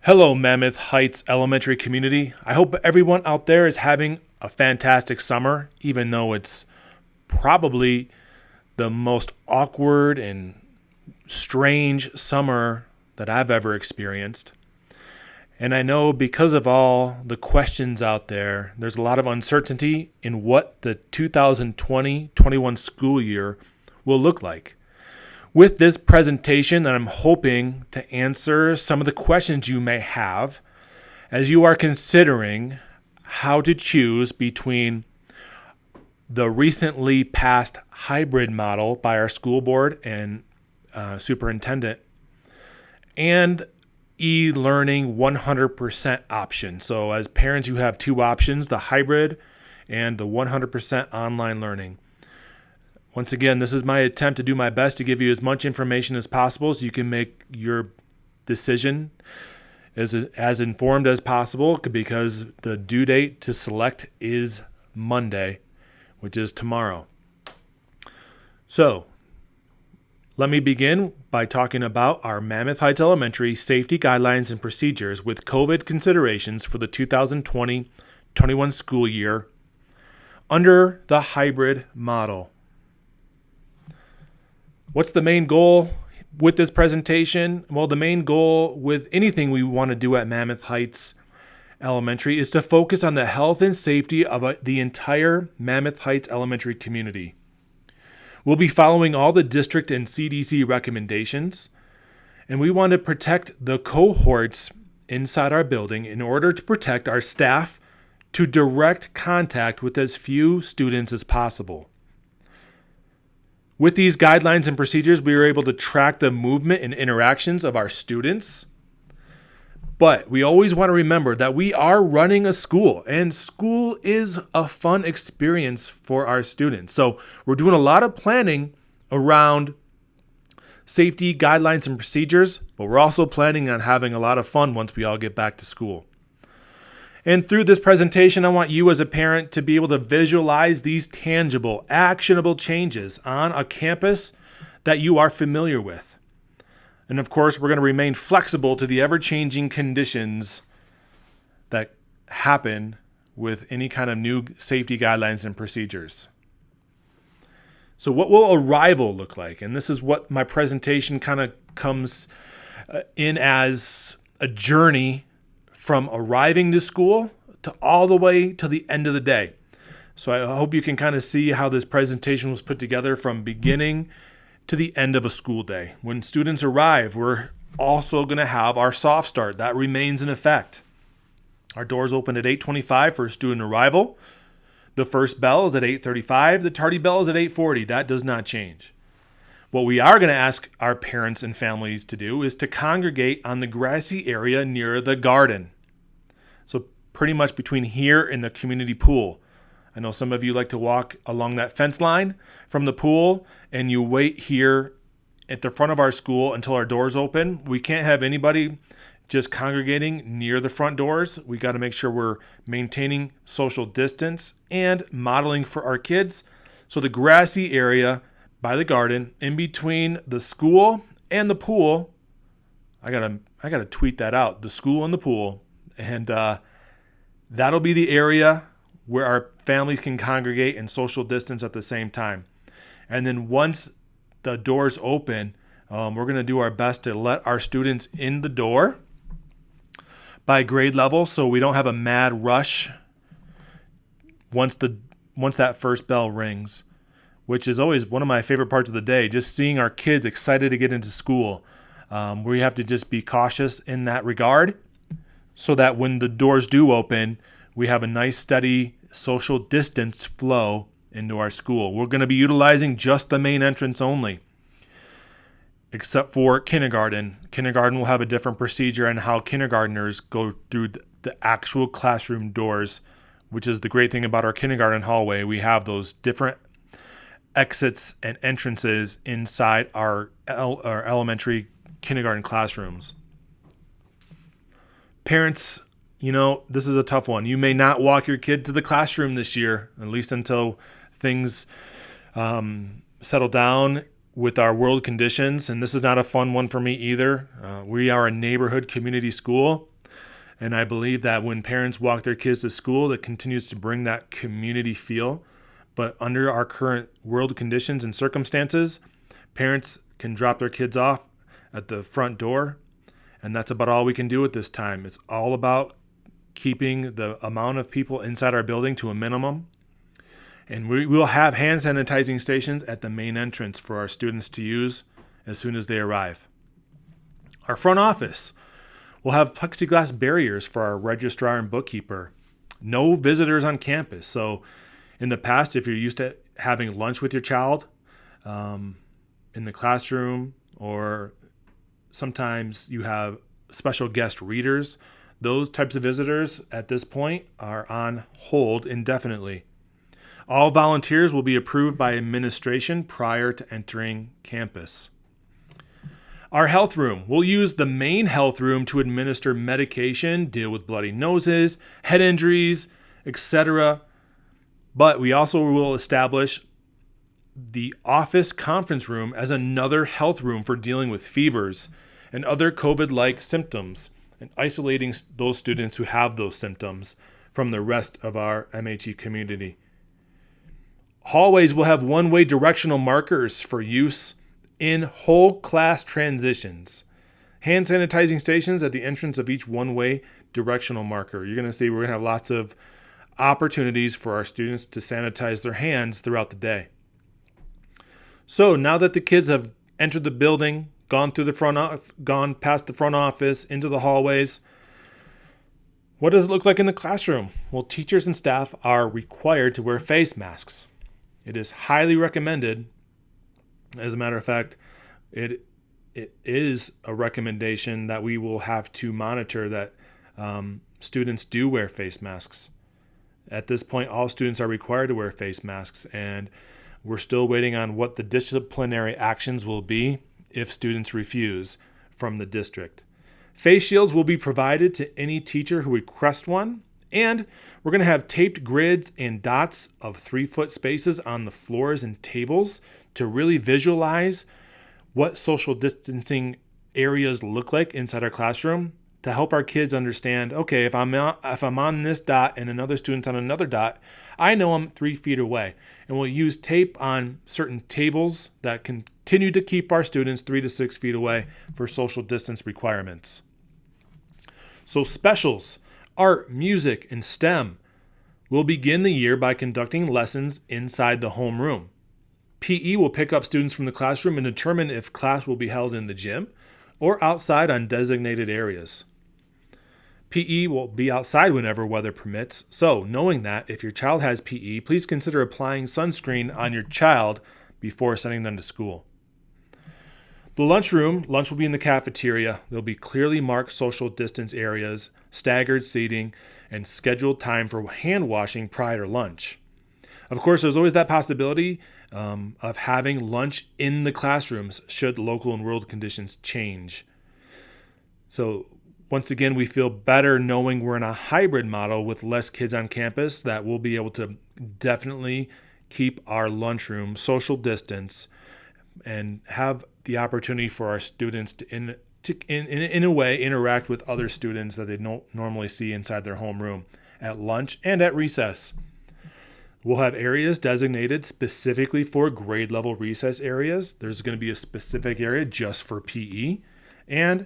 Hello, Mammoth Heights Elementary community. I hope everyone out there is having a fantastic summer, even though it's probably the most awkward and strange summer that I've ever experienced. And I know because of all the questions out there, there's a lot of uncertainty in what the 2020-21 school year will look like. With this presentation, I'm hoping to answer some of the questions you may have as you are considering how to choose between the recently passed hybrid model by our school board and superintendent and e-learning 100% option. So as parents, you have two options, the hybrid and the 100% online learning. Once again, this is my attempt to do my best to give you as much information as possible so you can make your decision as informed as possible, because the due date to select is Monday, which is tomorrow. So let me begin by talking about our Mammoth Heights Elementary safety guidelines and procedures with COVID considerations for the 2020-21 school year under the hybrid model. What's the main goal with this presentation? Well, the main goal with anything we want to do at Mammoth Heights Elementary is to focus on the health and safety of the entire Mammoth Heights Elementary community. We'll be following all the district and CDC recommendations, and we want to protect the cohorts inside our building in order to protect our staff to direct contact with as few students as possible. With these guidelines and procedures, we were able to track the movement and interactions of our students. But we always want to remember that we are running a school, and school is a fun experience for our students. So we're doing a lot of planning around safety guidelines and procedures, but we're also planning on having a lot of fun once we all get back to school. And through this presentation, I want you as a parent to be able to visualize these tangible, actionable changes on a campus that you are familiar with. And of course, we're going to remain flexible to the ever-changing conditions that happen with any kind of new safety guidelines and procedures. So what will arrival look like? And this is what my presentation kind of comes in as a journey from arriving to school to all the way to the end of the day. So I hope you can kind of see how this presentation was put together from beginning to the end of a school day. When students arrive, we're also going to have our soft start. That remains in effect. Our doors open at 8:25 for student arrival. The first bell is at 8:35. The tardy bell is at 8:40. That does not change. What we are going to ask our parents and families to do is to congregate on the grassy area near the garden. So pretty much between here and the community pool. I know some of you like to walk along that fence line from the pool, and you wait here at the front of our school until our doors open. We can't have anybody just congregating near the front doors. We got to make sure we're maintaining social distance and modeling for our kids. So the grassy area by the garden, in between the school and the pool, I gotta tweet that out. The school and the pool, and that'll be the area where our families can congregate and social distance at the same time. And then once the doors open, we're gonna do our best to let our students in the door by grade level, so we don't have a mad rush once that first bell rings, which is always one of my favorite parts of the day, just seeing our kids excited to get into school. We have to just be cautious in that regard so that when the doors do open, we have a nice steady social distance flow into our school. We're going to be utilizing just the main entrance only, except for kindergarten. Kindergarten will have a different procedure on how kindergartners go through the actual classroom doors, which is the great thing about our kindergarten hallway. We have those different exits and entrances inside our elementary kindergarten classrooms. Parents, this is a tough one. You may not walk your kid to the classroom this year, at least until things settle down with our world conditions. And this is not a fun one for me either. We are a neighborhood community school, And I believe that when parents walk their kids to school, that continues to bring that community feel. But under our current world conditions and circumstances, parents can drop their kids off at the front door, and that's about all we can do at this time. It's all about keeping the amount of people inside our building to a minimum. And we will have hand sanitizing stations at the main entrance for our students to use as soon as they arrive. Our front office will have plexiglass barriers for our registrar and bookkeeper. No visitors on campus. So in the past, if you're used to having lunch with your child in the classroom, or sometimes you have special guest readers, those types of visitors at this point are on hold indefinitely. All volunteers will be approved by administration prior to entering campus. Our health room. We'll use the main health room to administer medication, deal with bloody noses, head injuries, etc. But we also will establish the office conference room as another health room for dealing with fevers and other COVID-like symptoms and isolating those students who have those symptoms from the rest of our MHE community. Hallways will have one-way directional markers for use in whole class transitions. Hand sanitizing stations at the entrance of each one-way directional marker. You're going to see we're going to have lots of opportunities for our students to sanitize their hands throughout the day. So now that the kids have entered the building, gone past the front office, into the hallways, what does it look like in the classroom? Well, teachers and staff are required to wear face masks. It is highly recommended. As a matter of fact, it is a recommendation that we will have to monitor that students do wear face masks. At this point, all students are required to wear face masks, and we're still waiting on what the disciplinary actions will be if students refuse from the district. Face shields will be provided to any teacher who requests one, and we're going to have taped grids and dots of 3-foot spaces on the floors and tables to really visualize what social distancing areas look like inside our classroom, to help our kids understand, okay, if I'm on this dot and another student's on another dot, I know I'm 3 feet away. And we'll use tape on certain tables that continue to keep our students 3 to 6 feet away for social distance requirements. So specials, art, music, and STEM will begin the year by conducting lessons inside the homeroom. PE will pick up students from the classroom and determine if class will be held in the gym or outside on designated areas. PE will be outside whenever weather permits, so knowing that, if your child has PE, please consider applying sunscreen on your child before sending them to school. The lunch will be in the cafeteria. There'll be clearly marked social distance areas, staggered seating, and scheduled time for hand washing prior to lunch. Of course, there's always that possibility of having lunch in the classrooms should local and world conditions change. So once again, we feel better knowing we're in a hybrid model with less kids on campus, that we'll be able to definitely keep our lunchroom social distance and have the opportunity for our students to in a way interact with other students that they don't normally see inside their homeroom at lunch and at recess. We'll have areas designated specifically for grade level recess areas. There's going to be a specific area just for PE, and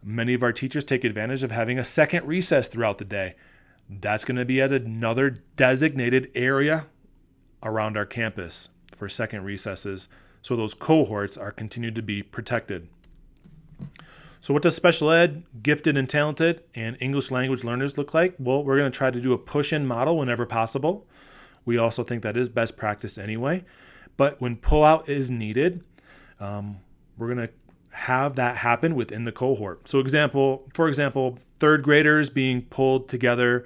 many of our teachers take advantage of having a second recess throughout the day. That's going to be at another designated area around our campus for second recesses, so those cohorts are continued to be protected. So what does special ed, gifted and talented, and English language learners look like? Well, we're going to try to do a push-in model whenever possible. We also think that is best practice anyway. But when pull-out is needed, we're going to have that happen within the cohort. So for example, third graders being pulled together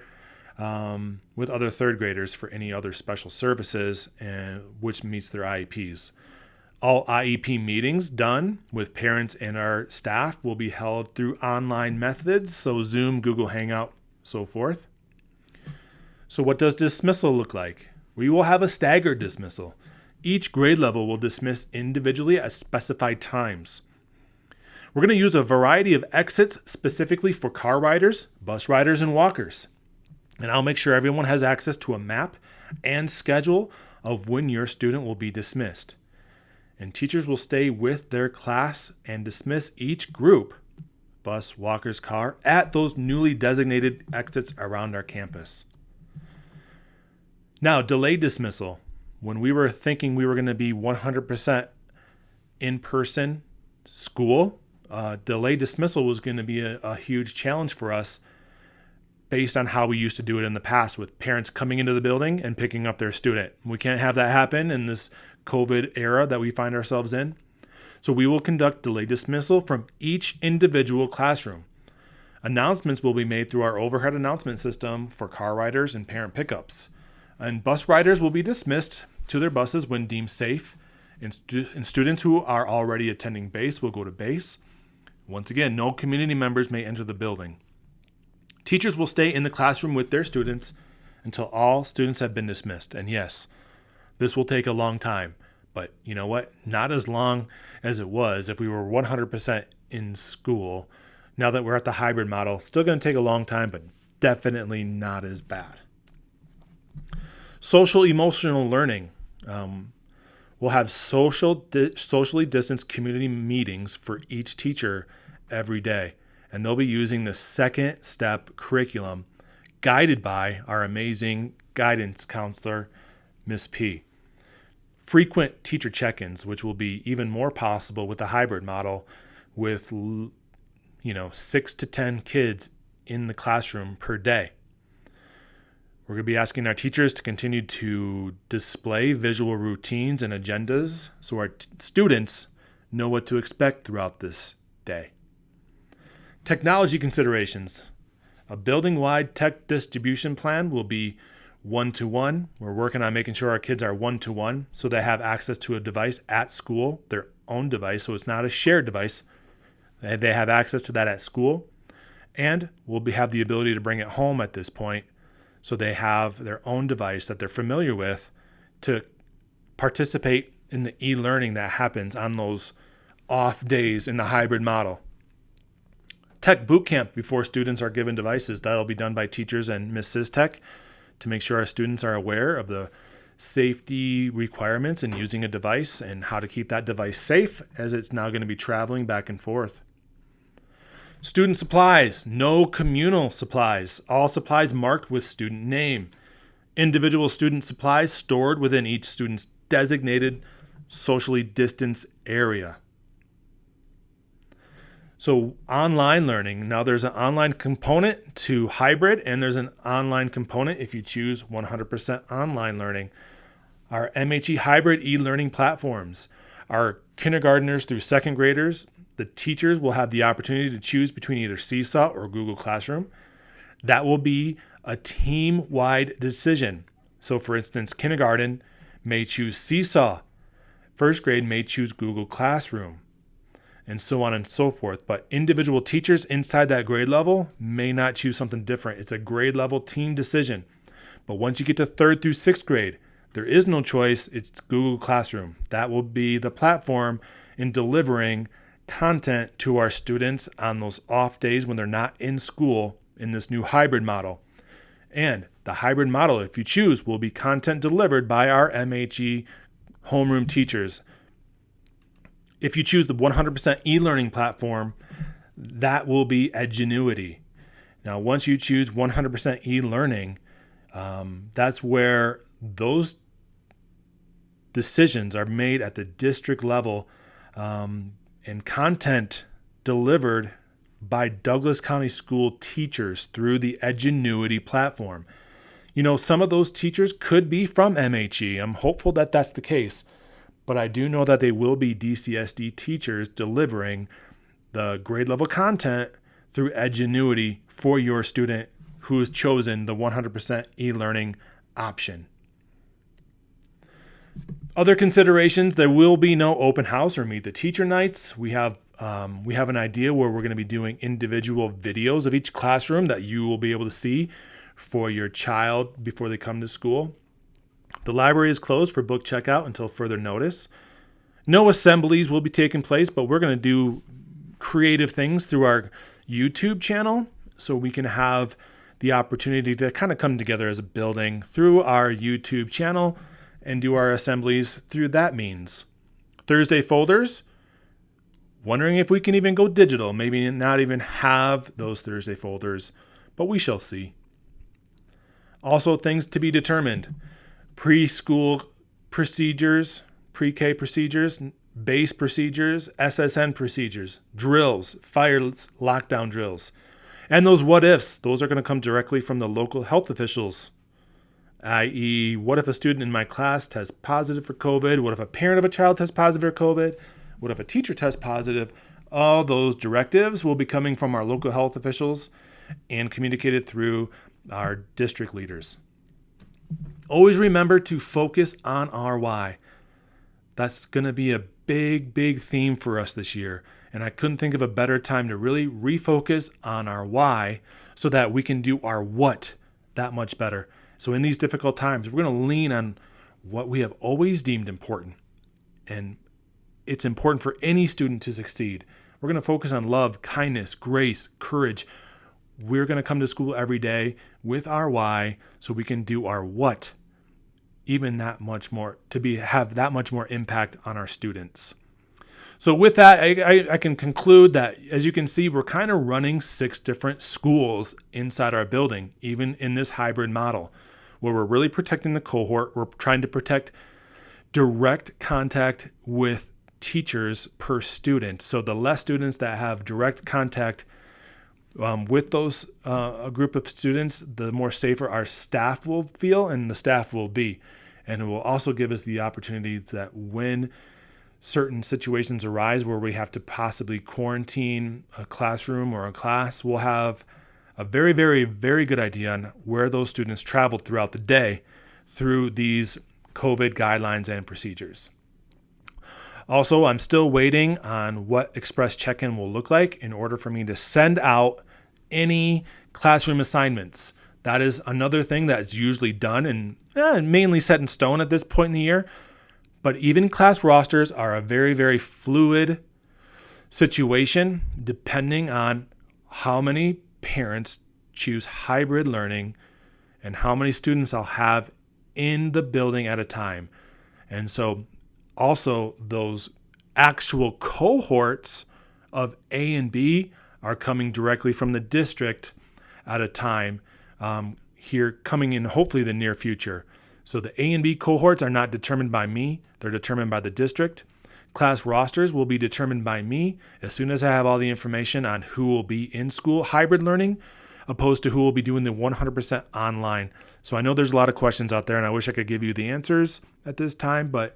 with other third graders for any other special services, and which meets their IEPs. All IEP meetings done with parents and our staff will be held through online methods, so Zoom, Google Hangout, so forth. So what does dismissal look like? We will have a staggered dismissal. Each grade level will dismiss individually at specified times. We're going to use a variety of exits specifically for car riders, bus riders, and walkers. And I'll make sure everyone has access to a map and schedule of when your student will be dismissed. And teachers will stay with their class and dismiss each group, bus, walkers, car, at those newly designated exits around our campus. Now, delayed dismissal. When we were thinking we were going to be 100% in-person school, delayed dismissal was going to be a huge challenge for us based on how we used to do it in the past with parents coming into the building and picking up their student. We can't have that happen in this COVID era that we find ourselves in. So we will conduct delayed dismissal from each individual classroom. Announcements will be made through our overhead announcement system for car riders and parent pickups. And bus riders will be dismissed to their buses when deemed safe. And students who are already attending base will go to base. Once again, no community members may enter the building. Teachers will stay in the classroom with their students until all students have been dismissed. And yes, this will take a long time. But you know what? Not as long as it was if we were 100% in school. Now that we're at the hybrid model, still going to take a long time, but definitely not as bad. Social emotional learning. We'll have socially distanced community meetings for each teacher every day. And they'll be using the second step curriculum guided by our amazing guidance counselor, Miss P. Frequent teacher check-ins, which will be even more possible with the hybrid model with 6 to 10 kids in the classroom per day. We're going to be asking our teachers to continue to display visual routines and agendas so our students know what to expect throughout this day. Technology considerations. A building-wide tech distribution plan will be one-to-one. We're working on making sure our kids are one-to-one so they have access to a device at school, their own device, so it's not a shared device. They have access to that at school. And we'll have the ability to bring it home at this point so they have their own device that they're familiar with to participate in the e-learning that happens on those off days in the hybrid model. Tech boot camp before students are given devices. That'll be done by teachers and Ms. SysTech to make sure our students are aware of the safety requirements in using a device and how to keep that device safe as it's now going to be traveling back and forth. Student supplies, no communal supplies. All supplies marked with student name. Individual student supplies stored within each student's designated socially distanced area. So online learning, now there's an online component to hybrid and there's an online component if you choose 100% online learning. Our MHE hybrid e-learning platforms, our kindergartners through second graders, the teachers will have the opportunity to choose between either Seesaw or Google Classroom. That will be a team-wide decision. So for instance, kindergarten may choose Seesaw. First grade may choose Google Classroom, and so on and so forth. But individual teachers inside that grade level may not choose something different. It's a grade level team decision. But once you get to third through sixth grade, there is no choice. It's Google Classroom. That will be the platform in delivering content to our students on those off days when they're not in school in this new hybrid model. And the hybrid model, if you choose, will be content delivered by our MHE homeroom teachers. If you choose the 100% e-learning platform, that will be Edgenuity. Now, once you choose 100% e-learning, that's where those decisions are made at the district level and content delivered by Douglas County School teachers through the Edgenuity platform. Some of those teachers could be from MHE. I'm hopeful that that's the case. But I do know that they will be DCSD teachers delivering the grade level content through Edgenuity for your student who has chosen the 100% e-learning option. Other considerations, there will be no open house or meet the teacher nights. We have an idea where we're going to be doing individual videos of each classroom that you will be able to see for your child before they come to school. The library is closed for book checkout until further notice. No assemblies will be taking place, but we're going to do creative things through our YouTube channel, so we can have the opportunity to kind of come together as a building through our YouTube channel and do our assemblies through that means. Thursday folders, wondering if we can even go digital, maybe not even have those Thursday folders, but we shall see. Also, things to be determined: preschool procedures, pre-K procedures, base procedures, SSN procedures, drills, fire lockdown drills. And those what ifs, those are going to come directly from the local health officials, i.e., what if a student in my class tests positive for COVID? What if a parent of a child tests positive for COVID? What if a teacher tests positive? All those directives will be coming from our local health officials and communicated through our district leaders. Always remember to focus on our why. That's going to be a big, big theme for us this year. And I couldn't think of a better time to really refocus on our why so that we can do our what that much better. So in these difficult times, we're going to lean on what we have always deemed important. And it's important for any student to succeed. We're going to focus on love, kindness, grace, courage. We're going to come to school every day with our why so we can do our what even that much more, to have that much more impact on our students. So with that, I can conclude that, as you can see, we're kind of running 6 different schools inside our building, even in this hybrid model, where we're really protecting the cohort. We're trying to protect direct contact with teachers per student. So the less students that have direct contact with those a group of students, the more safer our staff will feel and the staff will be. And it will also give us the opportunity that when certain situations arise where we have to possibly quarantine a classroom or a class, we'll have a very, very, very good idea on where those students traveled throughout the day through these COVID guidelines and procedures. Also, I'm still waiting on what Express Check-in will look like in order for me to send out any classroom assignments. That is another thing that's usually done and mainly set in stone at this point in the year. But even class rosters are a very, very fluid situation depending on how many parents choose hybrid learning and how many students I'll have in the building at a time. And so also those actual cohorts of A and B are coming directly from the district at a time here coming in hopefully the near future. So the A and B cohorts are not determined by me. They're determined by the district. Class rosters will be determined by me as soon as I have all the information on who will be in school hybrid learning opposed to who will be doing the 100% online. So I know there's a lot of questions out there and I wish I could give you the answers at this time, but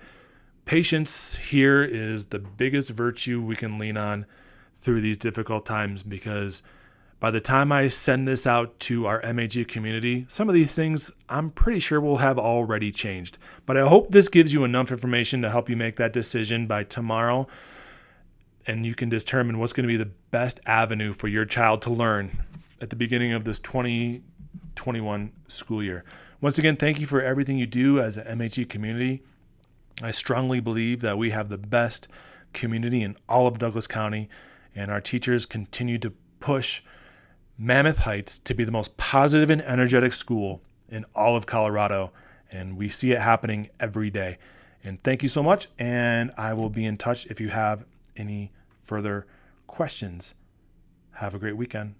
patience here is the biggest virtue we can lean on through these difficult times, because by the time I send this out to our MHE community, some of these things I'm pretty sure will have already changed. But I hope this gives you enough information to help you make that decision by tomorrow, and you can determine what's going to be the best avenue for your child to learn at the beginning of this 2021 school year. Once again, thank you for everything you do as an MHE community. I strongly believe that we have the best community in all of Douglas County, and our teachers continue to push Mammoth Heights to be the most positive and energetic school in all of Colorado, and we see it happening every day. And thank you so much, and I will be in touch if you have any further questions. Have a great weekend.